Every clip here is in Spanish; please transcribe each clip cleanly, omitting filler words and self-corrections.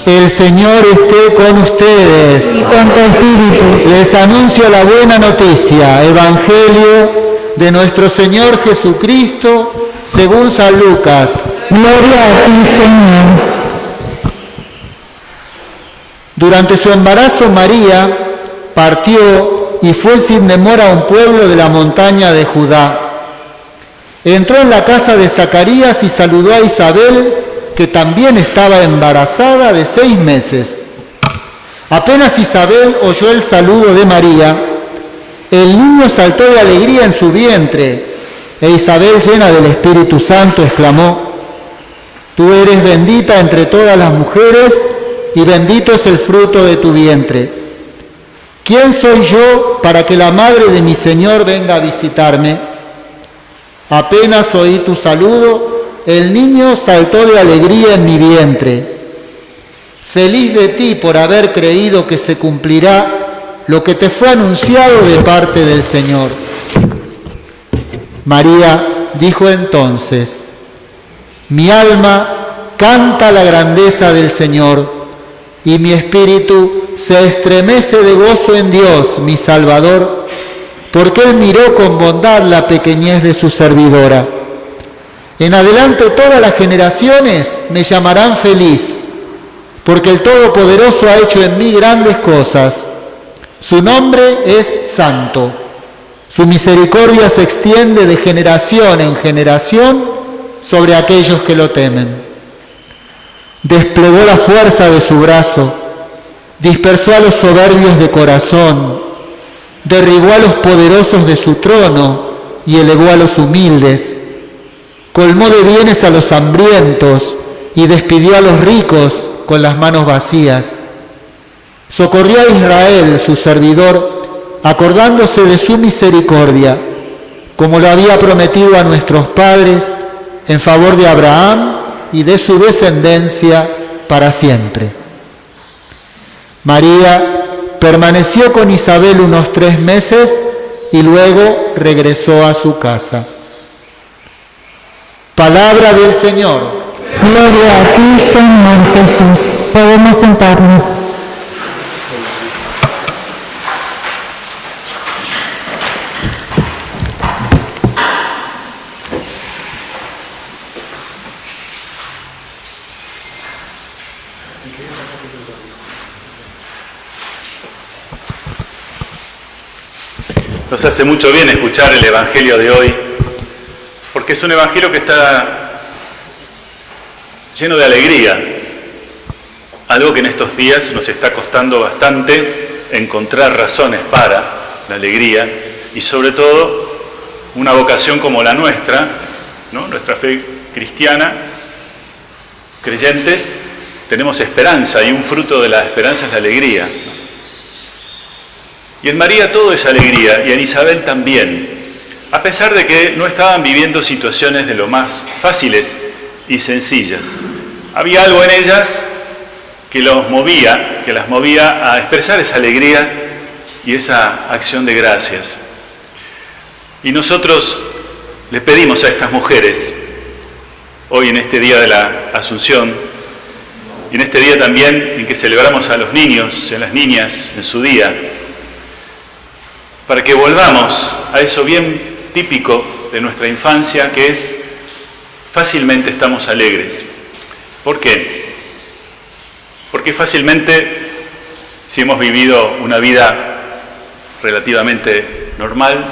El Señor esté con ustedes. Y con tu espíritu. Les anuncio la buena noticia, Evangelio de nuestro Señor Jesucristo, según San Lucas. Gloria a ti, Señor. Durante su embarazo, María partió y fue sin demora a un pueblo de la montaña de Judá. Entró en la casa de Zacarías y saludó a Isabel, que también estaba embarazada de 6 meses. Apenas Isabel oyó el saludo de María, el niño saltó de alegría en su vientre, e Isabel, llena del Espíritu Santo, exclamó: Tú eres bendita entre todas las mujeres, y bendito es el fruto de tu vientre. ¿Quién soy yo para que la madre de mi Señor venga a visitarme? Apenas oí tu saludo, el niño saltó de alegría en mi vientre. Feliz de ti por haber creído que se cumplirá lo que te fue anunciado de parte del Señor. María dijo entonces: Mi alma canta la grandeza del Señor, y mi espíritu se estremece de gozo en Dios, mi Salvador, porque Él miró con bondad la pequeñez de su servidora. En adelante todas las generaciones me llamarán feliz, porque el Todopoderoso ha hecho en mí grandes cosas. Su nombre es santo. Su misericordia se extiende de generación en generación sobre aquellos que lo temen. Desplegó la fuerza de su brazo, dispersó a los soberbios de corazón, derribó a los poderosos de su trono y elevó a los humildes. Colmó de bienes a los hambrientos y despidió a los ricos con las manos vacías. Socorrió a Israel, su servidor, acordándose de su misericordia, como lo había prometido a nuestros padres, en favor de Abraham y de su descendencia para siempre. María permaneció con Isabel unos 3 meses y luego regresó a su casa. Palabra del Señor. Gloria a ti, Señor Jesús. Podemos sentarnos. Nos hace mucho bien escuchar el Evangelio de hoy, porque es un Evangelio que está lleno de alegría, algo que en estos días nos está costando bastante encontrar razones para la alegría, y sobre todo una vocación como la nuestra, ¿no? Nuestra fe cristiana, creyentes, tenemos esperanza, y un fruto de la esperanza es la alegría. Y en María todo es alegría, y en Isabel también, a pesar de que no estaban viviendo situaciones de lo más fáciles y sencillas. Había algo en ellas que las movía a expresar esa alegría y esa acción de gracias. Y nosotros le pedimos a estas mujeres, hoy en este día de la Asunción, y en este día también en que celebramos a los niños, a las niñas en su día, para que volvamos a eso bien típico de nuestra infancia, que es fácilmente estamos alegres. ¿Por qué? Porque fácilmente, si hemos vivido una vida relativamente normal,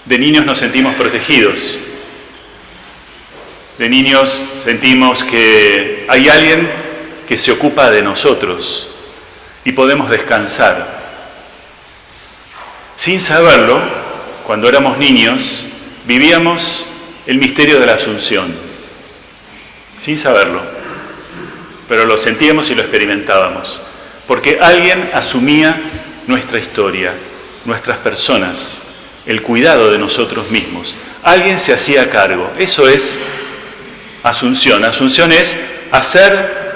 de niños nos sentimos protegidos. De niños sentimos que hay alguien que se ocupa de nosotros y podemos descansar. Sin saberlo, cuando éramos niños, vivíamos el misterio de la Asunción. Sin saberlo. Pero lo sentíamos y lo experimentábamos. Porque alguien asumía nuestra historia, nuestras personas, el cuidado de nosotros mismos. Alguien se hacía cargo. Eso es Asunción. Asunción es hacer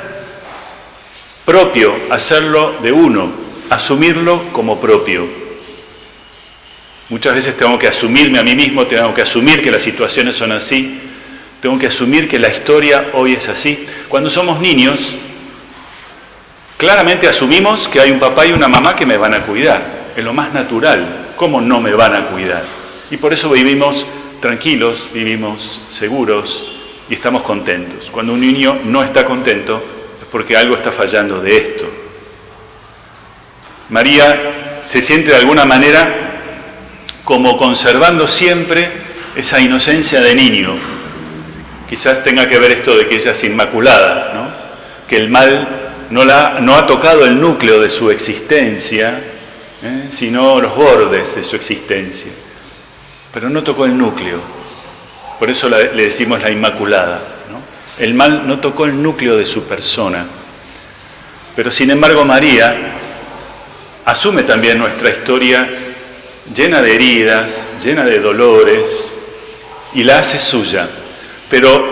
propio, hacerlo de uno, asumirlo como propio. Muchas veces tengo que asumirme a mí mismo, tengo que asumir que las situaciones son así, tengo que asumir que la historia hoy es así. Cuando somos niños, claramente asumimos que hay un papá y una mamá que me van a cuidar. Es lo más natural. ¿Cómo no me van a cuidar? Y por eso vivimos tranquilos, vivimos seguros y estamos contentos. Cuando un niño no está contento es porque algo está fallando de esto. María se siente de alguna manera como conservando siempre esa inocencia de niño. Quizás tenga que ver esto de que ella es inmaculada, ¿no? Que el mal no ha tocado el núcleo de su existencia, sino los bordes de su existencia. Pero no tocó el núcleo. Por eso le decimos la Inmaculada, ¿no? El mal no tocó el núcleo de su persona. Pero sin embargo María asume también nuestra historia llena de heridas, llena de dolores, y la hace suya. Pero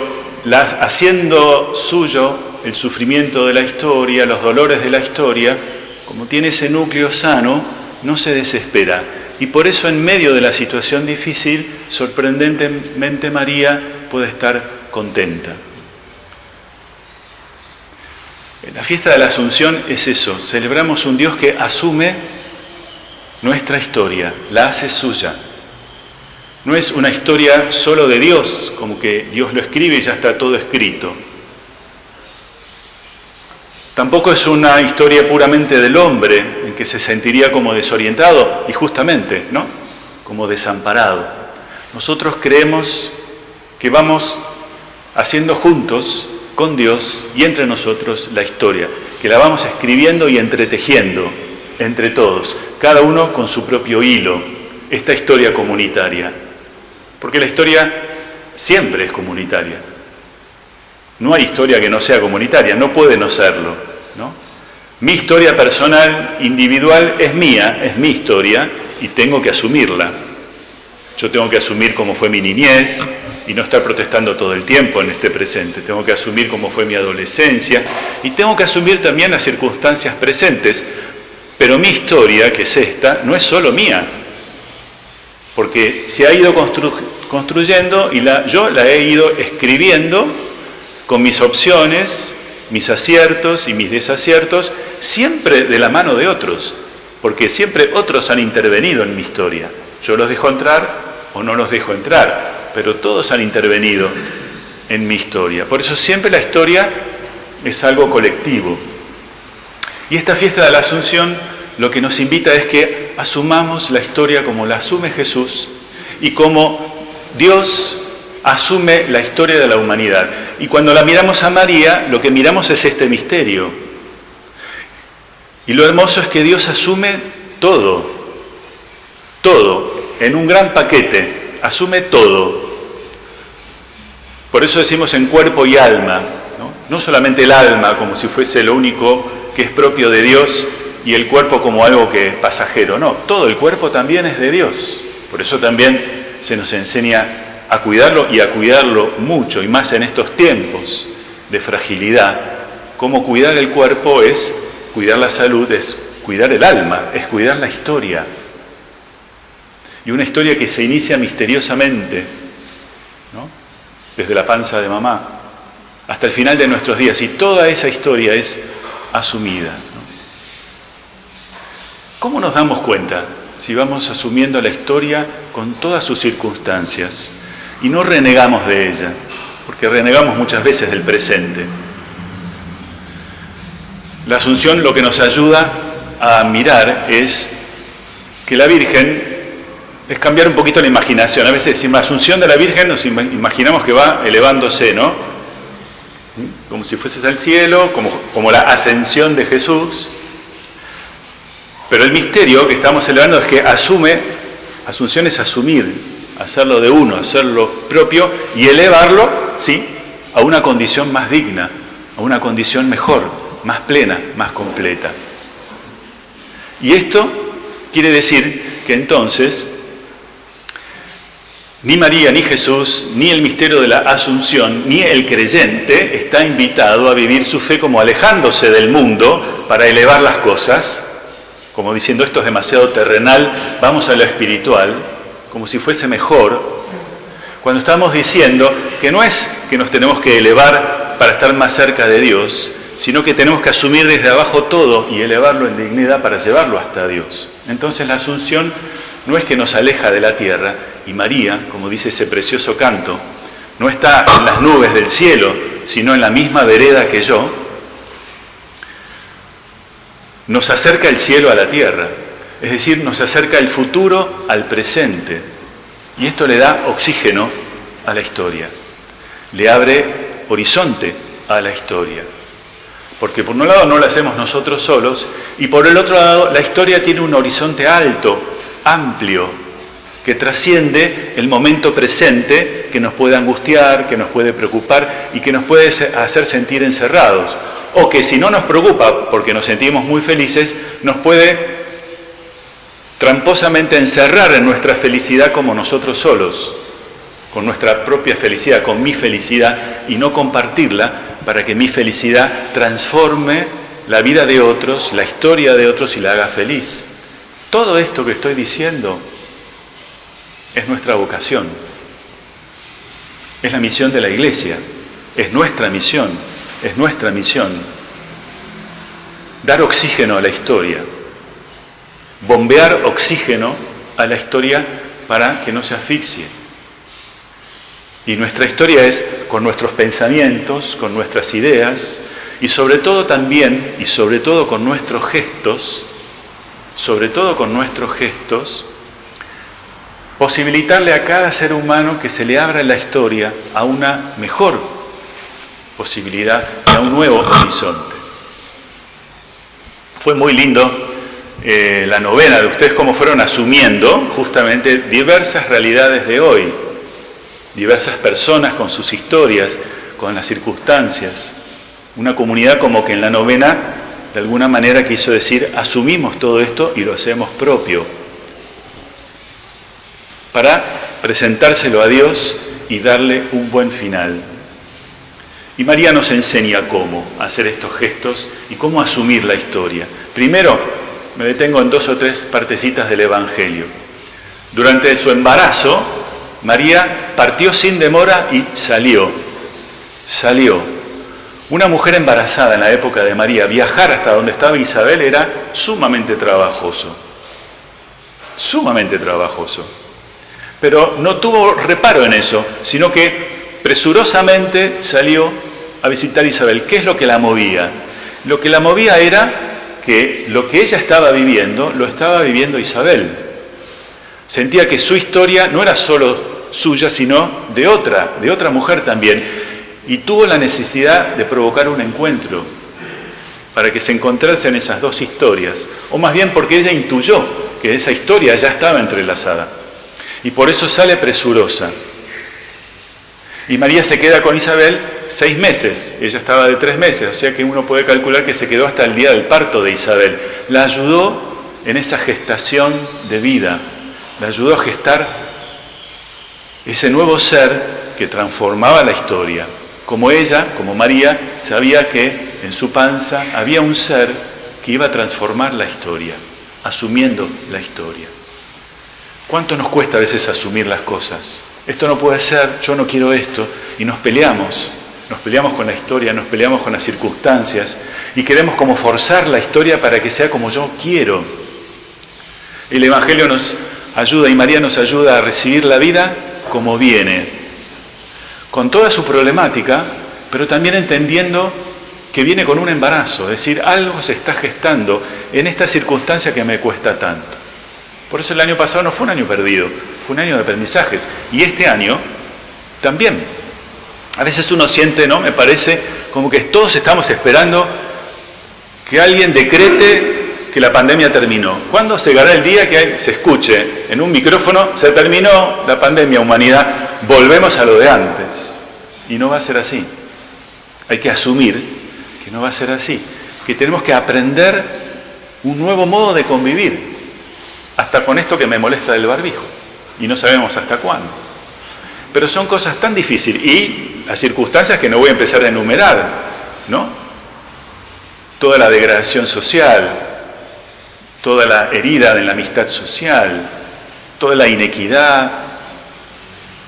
haciendo suyo el sufrimiento de la historia, los dolores de la historia, como tiene ese núcleo sano, no se desespera. Y por eso en medio de la situación difícil, sorprendentemente María puede estar contenta. La fiesta de la Asunción es eso, celebramos un Dios que asume nuestra historia, la hace suya. No es una historia solo de Dios, como que Dios lo escribe y ya está todo escrito. Tampoco es una historia puramente del hombre, en que se sentiría como desorientado y justamente, ¿no? Como desamparado. Nosotros creemos que vamos haciendo juntos, con Dios y entre nosotros, la historia, que la vamos escribiendo y entretejiendo entre todos, cada uno con su propio hilo, esta historia comunitaria. Porque la historia siempre es comunitaria. No hay historia que no sea comunitaria, no puede no serlo, ¿no? Mi historia personal, individual, es mía, es mi historia y tengo que asumirla. Yo tengo que asumir cómo fue mi niñez y no estar protestando todo el tiempo en este presente. Tengo que asumir cómo fue mi adolescencia y tengo que asumir también las circunstancias presentes. Pero mi historia, que es esta, no es solo mía, porque se ha ido construyendo y yo la he ido escribiendo con mis opciones, mis aciertos y mis desaciertos, siempre de la mano de otros, porque siempre otros han intervenido en mi historia. Yo los dejo entrar o no los dejo entrar, pero todos han intervenido en mi historia. Por eso siempre la historia es algo colectivo. Y esta fiesta de la Asunción lo que nos invita es que asumamos la historia como la asume Jesús y como Dios asume la historia de la humanidad. Y cuando la miramos a María, lo que miramos es este misterio. Y lo hermoso es que Dios asume todo, en un gran paquete, asume todo. Por eso decimos en cuerpo y alma, ¿no? No solamente el alma como si fuese lo único que es propio de Dios y el cuerpo como algo que es pasajero, no, todo el cuerpo también es de Dios. Por eso también se nos enseña a cuidarlo y a cuidarlo mucho, y más en estos tiempos de fragilidad. Cómo cuidar el cuerpo es cuidar la salud, es cuidar el alma, es cuidar la historia. Y una historia que se inicia misteriosamente, ¿no? Desde la panza de mamá hasta el final de nuestros días, y toda esa historia es asumida, ¿no? ¿Cómo nos damos cuenta si vamos asumiendo la historia con todas sus circunstancias y no renegamos de ella? Porque renegamos muchas veces del presente. La Asunción lo que nos ayuda a mirar es que la Virgen es cambiar un poquito la imaginación. A veces decimos la Asunción de la Virgen, nos imaginamos que va elevándose, ¿no? Como si fueses al cielo, como la ascensión de Jesús. Pero el misterio que estamos celebrando es que Asunción es asumir, hacerlo de uno, hacerlo propio y elevarlo, sí, a una condición más digna, a una condición mejor, más plena, más completa. Y esto quiere decir que entonces ni María, ni Jesús, ni el misterio de la Asunción, ni el creyente está invitado a vivir su fe como alejándose del mundo para elevar las cosas, como diciendo esto es demasiado terrenal, vamos a lo espiritual, como si fuese mejor, cuando estamos diciendo que no es que nos tenemos que elevar para estar más cerca de Dios, sino que tenemos que asumir desde abajo todo y elevarlo en dignidad para llevarlo hasta Dios. Entonces la asunción no es que nos aleja de la tierra, y María, como dice ese precioso canto, no está en las nubes del cielo, sino en la misma vereda que yo, nos acerca el cielo a la tierra, es decir, nos acerca el futuro al presente, y esto le da oxígeno a la historia, le abre horizonte a la historia, porque por un lado no lo hacemos nosotros solos, y por el otro lado la historia tiene un horizonte alto, amplio, que trasciende el momento presente, que nos puede angustiar, que nos puede preocupar y que nos puede hacer sentir encerrados, o que si no nos preocupa porque nos sentimos muy felices, nos puede tramposamente encerrar en nuestra felicidad como nosotros solos, con nuestra propia felicidad, con mi felicidad, y no compartirla para que mi felicidad transforme la vida de otros, la historia de otros y la haga feliz. Todo esto que estoy diciendo es nuestra vocación, es la misión de la Iglesia, es nuestra misión, dar oxígeno a la historia, bombear oxígeno a la historia para que no se asfixie. Y nuestra historia es con nuestros pensamientos, con nuestras ideas, y sobre todo también, y sobre todo con nuestros gestos, posibilitarle a cada ser humano que se le abra la historia a una mejor posibilidad y a un nuevo horizonte. Fue muy lindo la novena de ustedes, cómo fueron asumiendo justamente diversas realidades de hoy, diversas personas con sus historias, con las circunstancias. Una comunidad como que en la novena de alguna manera quiso decir, asumimos todo esto y lo hacemos propio, para presentárselo a Dios y darle un buen final. Y María nos enseña cómo hacer estos gestos y cómo asumir la historia. Primero, me detengo en 2 o 3 partecitas del Evangelio. Durante su embarazo, María partió sin demora y salió. Una mujer embarazada en la época de María, viajar hasta donde estaba Isabel era sumamente trabajoso. Pero no tuvo reparo en eso, sino que presurosamente salió a visitar a Isabel. ¿Qué es lo que la movía? Lo que la movía era que lo que ella estaba viviendo, lo estaba viviendo Isabel. Sentía que su historia no era solo suya, sino de otra mujer también. Y tuvo la necesidad de provocar un encuentro para que se encontrasen esas 2 historias. O más bien porque ella intuyó que esa historia ya estaba entrelazada. Y por eso sale presurosa. Y María se queda con Isabel 6 meses. Ella estaba de 3 meses, o sea que uno puede calcular que se quedó hasta el día del parto de Isabel. La ayudó en esa gestación de vida. La ayudó a gestar ese nuevo ser que transformaba la historia. Como ella, como María, sabía que en su panza había un ser que iba a transformar la historia, asumiendo la historia. ¿Cuánto nos cuesta a veces asumir las cosas? Esto no puede ser, yo no quiero esto, y nos peleamos con la historia, nos peleamos con las circunstancias, y queremos como forzar la historia para que sea como yo quiero. El Evangelio nos ayuda, y María nos ayuda a recibir la vida como viene, con toda su problemática, pero también entendiendo que viene con un embarazo, es decir, algo se está gestando en esta circunstancia que me cuesta tanto. Por eso el año pasado no fue un año perdido, fue un año de aprendizajes. Y este año también. A veces uno siente, ¿no? Me parece como que todos estamos esperando que alguien decrete que la pandemia terminó. ¿Cuándo llegará el día que se escuche en un micrófono, se terminó la pandemia, humanidad, volvemos a lo de antes? Y no va a ser así. Hay que asumir que no va a ser así, que tenemos que aprender un nuevo modo de convivir, hasta con esto que me molesta del barbijo, y no sabemos hasta cuándo. Pero son cosas tan difíciles, y las circunstancias que no voy a empezar a enumerar, ¿no? Toda la degradación social, toda la herida en la amistad social, toda la inequidad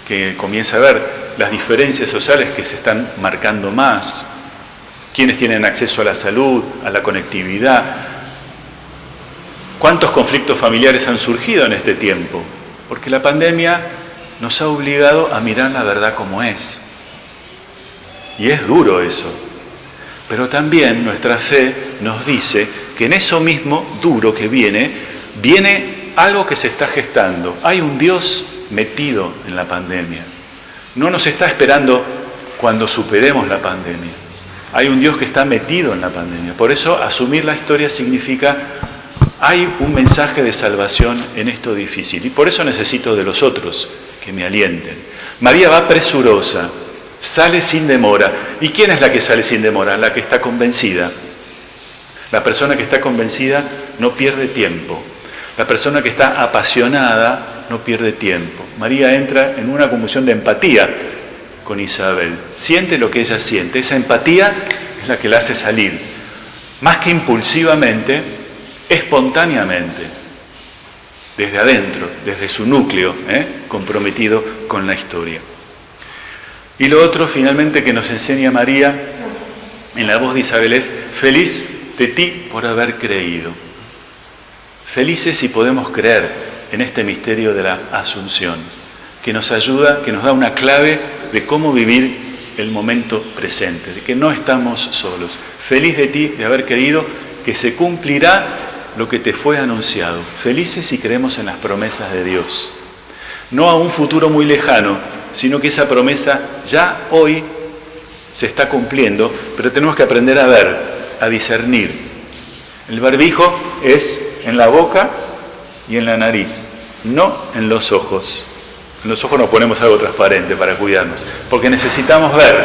que comienza a ver, las diferencias sociales que se están marcando más, ¿Quiénes tienen acceso a la salud, a la conectividad? ¿Cuántos conflictos familiares han surgido en este tiempo? Porque la pandemia nos ha obligado a mirar la verdad como es. Y es duro eso. Pero también nuestra fe nos dice que en eso mismo duro que viene algo que se está gestando. Hay un Dios metido en la pandemia. No nos está esperando cuando superemos la pandemia. Hay un Dios que está metido en la pandemia. Por eso asumir la historia significa hay un mensaje de salvación en esto difícil. Y por eso necesito de los otros que me alienten. María va presurosa, sale sin demora. ¿Y quién es la que sale sin demora? La que está convencida. La persona que está convencida no pierde tiempo. La persona que está apasionada no pierde tiempo. María entra en una conmoción de empatía con Isabel. Siente lo que ella siente. Esa empatía es la que la hace salir. Más que impulsivamente, espontáneamente. Desde adentro, desde su núcleo, comprometido con la historia. Y lo otro, finalmente, que nos enseña María en la voz de Isabel es: feliz de ti por haber creído. Felices si podemos creer en este misterio de la Asunción, que nos ayuda, que nos da una clave de cómo vivir el momento presente, de que no estamos solos. Feliz de ti de haber creído que se cumplirá lo que te fue anunciado. Felices si creemos en las promesas de Dios. No a un futuro muy lejano, sino que esa promesa ya hoy se está cumpliendo, pero tenemos que aprender a ver, a discernir. El barbijo es en la boca y en la nariz, no en los ojos. En los ojos nos ponemos algo transparente para cuidarnos, porque necesitamos ver.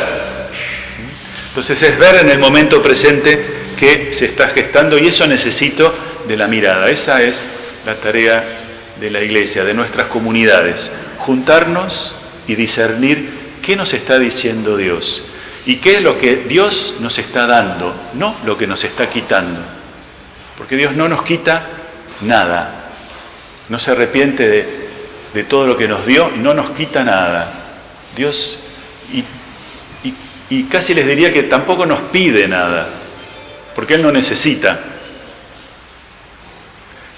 Entonces es ver en el momento presente que se está gestando, y eso necesito de la mirada. Esa es la tarea de la Iglesia, de nuestras comunidades. Juntarnos y discernir qué nos está diciendo Dios y qué es lo que Dios nos está dando, no lo que nos está quitando. Porque Dios no nos quita nada. No se arrepiente de todo lo que nos dio y no nos quita nada. Dios, y casi les diría que tampoco nos pide nada, porque Él no necesita.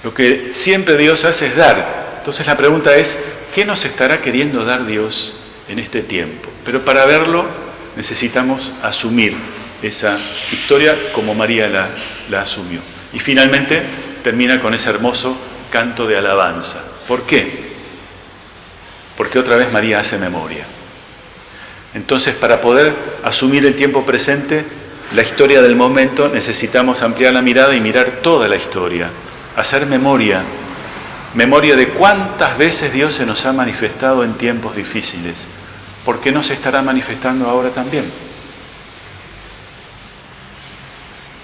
Lo que siempre Dios hace es dar. Entonces la pregunta es, ¿qué nos estará queriendo dar Dios en este tiempo? Pero para verlo necesitamos asumir esa historia como María la asumió. Y finalmente termina con ese hermoso canto de alabanza. ¿Por qué? Porque otra vez María hace memoria. Entonces, para poder asumir el tiempo presente, la historia del momento, necesitamos ampliar la mirada y mirar toda la historia. Hacer memoria de cuántas veces Dios se nos ha manifestado en tiempos difíciles. ¿Por qué no se estará manifestando ahora también?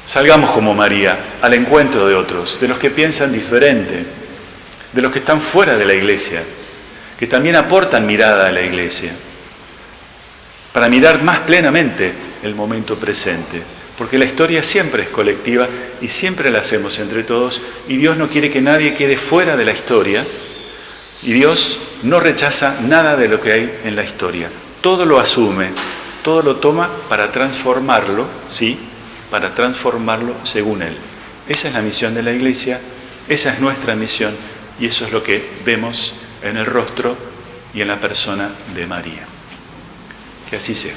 Salgamos como María al encuentro de otros, de los que piensan diferente, de los que están fuera de la Iglesia, que también aportan mirada a la Iglesia, para mirar más plenamente el momento presente, porque la historia siempre es colectiva y siempre la hacemos entre todos, y Dios no quiere que nadie quede fuera de la historia, y Dios no rechaza nada de lo que hay en la historia. Todo lo asume, todo lo toma para transformarlo, ¿sí? Para transformarlo según Él. Esa es la misión de la Iglesia, esa es nuestra misión, y eso es lo que vemos en el rostro y en la persona de María. Que así sea.